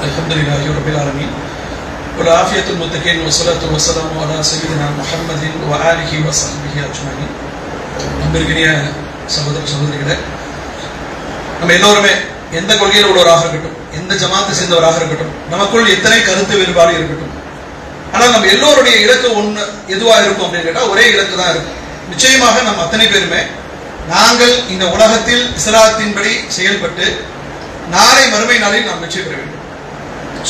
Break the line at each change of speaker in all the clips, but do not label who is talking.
الحمد لله رب العالمين والعافية المتقين والصلاة والسلام على سيدنا محمد وآله وصحبه أجمعين. அன்பிற்கினிய சகோதர சகோதரிகளே, நம்ம எல்லோருமே எந்த கொள்கையில் உள்ளவராக இருக்கட்டும், எந்த ஜமாத்தை சேர்ந்தவராக இருக்கட்டும், நமக்குள் எத்தனை கருத்து வேறுபாடு இருக்கட்டும், ஆனால் நம்ம எல்லோருடைய இலக்கு ஒன்று எதுவாக இருக்கும் அப்படின்னு கேட்டால் ஒரே இலக்கு தான் இருக்கும். நிச்சயமாக நம்ம அத்தனை பேருமே நாங்கள் இந்த உலகத்தில் இஸ்லாத்தின்படி செயல்பட்டு நாளை மறுமை நாளில் நாம் வெற்றி பெற வேண்டும்,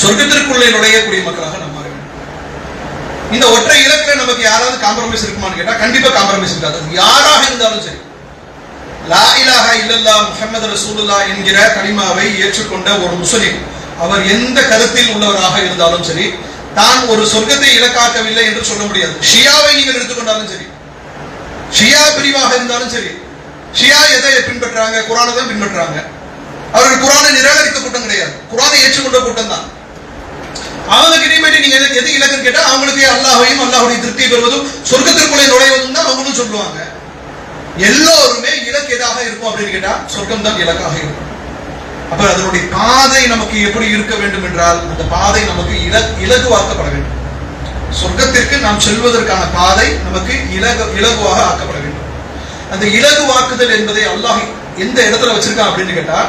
சொர்க்கத்திற்குள்ளே நுழையக்கூடிய மக்களாக நாம் மாற வேண்டும். இந்த ஒற்றை இலக்கில் நமக்கு யாராவது காம்ப்ரமைஸ் இருக்குமான்னு கேட்டால் கண்டிப்பா காம்ப்ரமைஸ் இருக்காது. அது யாராக இருந்தாலும் சரி, லா இலாஹா இல்லல்லாஹ் முஹம்மது ரசூலுல்லாஹ் என்கிற கலிமாவை ஏற்றுக்கொண்ட ஒரு முஸ்லிம், அவர் எந்த கருத்தில் உள்ளவராக இருந்தாலும் சரி, தான் ஒரு சொர்க்கத்தை இலக்காக்கவில்லை என்று சொல்ல முடியாது. ஷியாவை நீங்கள் எடுத்துக்கொண்டாலும் சரி, ஷியா பிரிவாக இருந்தாலும் சரி, ஷியா எதை பின்பற்றாங்க? குரானை தான் பின்பற்றாங்க. அவர்கள் குரானை நிராகரித்த கூட்டம் கிடையாது, குரானை ஏற்றுக்கொண்ட கூட்டம் தான். அவங்க கிட்டே நீங்க எது இலக்குன்னு கேட்டா அவங்களுக்கு அல்லாஹையும் அல்லாஹுடைய திருப்தியை பெறுவதும் சொர்க்கத்திற்குள்ளே நுழைவதும் தான் அவங்களும் சொல்லுவாங்க. எல்லோருமே இலக்கு எதாக இருக்கும் அப்படின்னு கேட்டா சொர்க்கம் தான் இலக்காக இருக்கும். அப்ப அதனுடைய பாதை நமக்கு எப்படி இருக்க வேண்டும் என்றால் அந்த பாதை நமக்கு இலகுவாக்கப்பட வேண்டும். சொர்க்கத்திற்கு நாம் செல்வதற்கான பாதை நமக்கு இலகுவாக ஆக்கப்பட வேண்டும். அந்த இலகுவாக்குதல் என்பதை அல்லாஹ் எந்த இடத்துல வச்சிருக்கான் அப்படின்னு கேட்டா,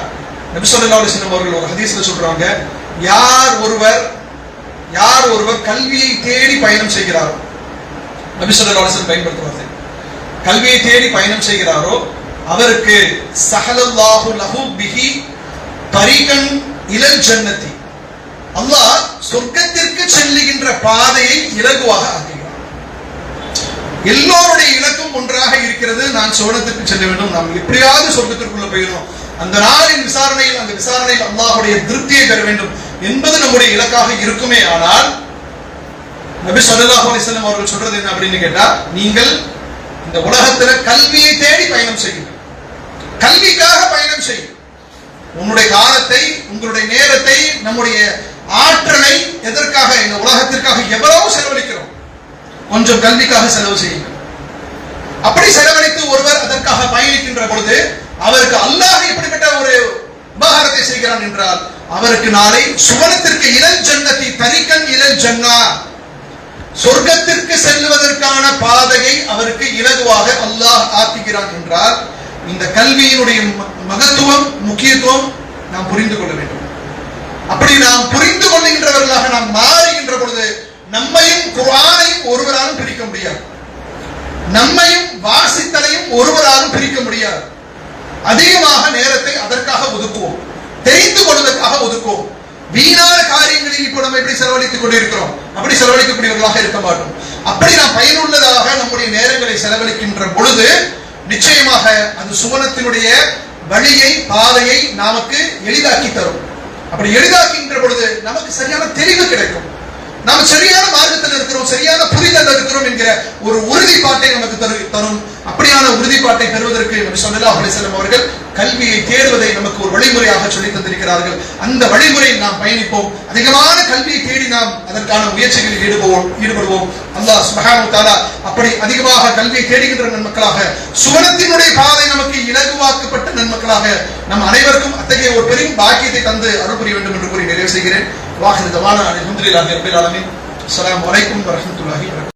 நபி ஸல்லல்லாஹு அலைஹி வஸல்லம் அவர்கள் ஒரு ஹதீஸ்ல சொல்றாங்க, யார் ஒருவர் கல்வியை தேடி பயணம் செய்கிறாரோ, நபி ஸல்லல்லாஹு அலைஹி வஸல்லம் பயன்படுத்துவார்கள், கல்வியை தேடி பயணம் செய்கிறாரோ அவருக்கு ஸஹலல்லாஹு லஹு பிஹி தரீகன் இலல் ஜன்னதி, அல்லாஹ் சொர்க்கத்திற்கு செல்லுகின்ற பாதையை இலகுவாக ஆக்குகிறார். எல்லோருடைய இலக்கும் ஒன்றாக இருக்கிறது, நான் சொர்க்கத்திற்கு செல்ல வேண்டும், நாம் எப்படியாவது சொர்க்கத்திற்குள்ள போயிடும், அந்த நாளின் விசாரணையில் அந்த விசாரணையில் அல்லாஹ்வுடைய திருப்தியை பெற வேண்டும் என்பது நம்முடைய இலக்காக இருக்குமே. ஆனால் நபி ஸல்லல்லாஹு அலைஹி வஸல்லம் அவர்கள் சொல்றது என்ன அப்படின்னு கேட்டா, நீங்கள் இந்த உலகத்துல கல்வியை தேடி பயணம் செய்யுங்கள், கல்விக்காக பயணம் செய்யுங்கள். உன்னுடைய காலத்தை, உங்களுடைய நேரத்தை, நம்முடைய ஆற்றலை எதற்காக, இந்த உலகத்திற்காக எவ்வளவு செலவழிக்கிறோம், கொஞ்சம் கல்விக்காக செலவு செய்யுங்கள். அப்படி செலவழித்து ஒருவர் அதற்காக பயணிக்கின்ற பொழுது அவருக்கு அல்லாஹ் எப்படிப்பட்ட ஒரு உபகாரத்தை செய்கிறான் என்றால், அவருக்கு நாளை சுவனத்திற்கு இலல் ஜன்னதி தரிக்கன் இலல் ஜன்னா, சொர்க்கத்திற்கு செல்வதற்கான பாதையை அவருக்கு இலகுவாக அல்லாஹ் ஆக்குகிறான் என்றால், இந்த கல்வியினுடைய மகத்துவம், முக்கியத்துவம் நாம் புரிந்து கொள்ள வேண்டும். அப்படி நாம் புரிந்து கொள்கின்றவர்களாக நாம் மாறுகின்ற பொழுது நம்மையும் குர்ஆனையும் ஒருவராலும் பிரிக்க முடியாது, நம்மையும் வாசித்தலையும் ஒருவராலும் பிரிக்க முடியாது. அதிகமாக நேரத்தை அதற்காக ஒதுக்குவோம், தெரிந்து கொள்வதற்காக ஒதுக்குவோம். வீணான காரியங்களில் இப்போ நம்ம எப்படி செலவழித்துக் கொண்டிருக்கிறோம், அப்படி செலவழிக்கக்கூடியவர்களாக இருக்க மாட்டோம். அப்படி நாம் பயனுள்ளதாக நம்முடைய நேரங்களை செலவழிக்கின்ற பொழுது நிச்சயமாக அது சுவனத்தினுடைய வழியை, பாதையை நமக்கு எளிதாக்கி தரும். அப்படி எளிதாக்கின்ற பொழுது நமக்கு சரியான தெளிவு கிடைக்கும், நாம் சரியான மார்க்கத்தில் இருக்கிறோம், சரியான புரிதல் இருக்கிறோம் என்கிற ஒரு உறுதிப்பாட்டை நமக்கு தரும். அப்படியான உறுதிப்பாட்டை பெறுவதற்கு நபி ஸல்லல்லாஹு அலைஹி வஸல்லம் அவர்கள் கல்வியை தேடுவதை நமக்கு ஒரு வழிமுறையாக சொல்லி தந்திருக்கிறார்கள். அந்த வழிமுறையில் நாம் பயணிப்போம், அதிகமான கல்வியை தேடி நாம் அதற்கான முயற்சிகளில் ஈடுபடுவோம். அல்லாஹ் சுப்ஹானஹு வ தஆலா அப்படி அதிகமாக கல்வியை தேடுகின்ற நன்மக்களாக, சுவனத்தினுடைய பாதை நமக்கு இலகுவாக்கப்பட்ட நன்மக்களாக நம் அனைவருக்கும் அத்தகைய ஒரு பெரும் பாக்கியத்தை தந்து அருள் புரிய வேண்டும் என்று கூறி நிறைவு செய்கிறேன். வாஹிரு தவானா அல்ஹம்துலில்லாஹி ரப்பில் ஆலமீன். அஸ்ஸலாமு அலைக்கும் வரஹ்மத்துல்லாஹி வபரகாத்துஹு.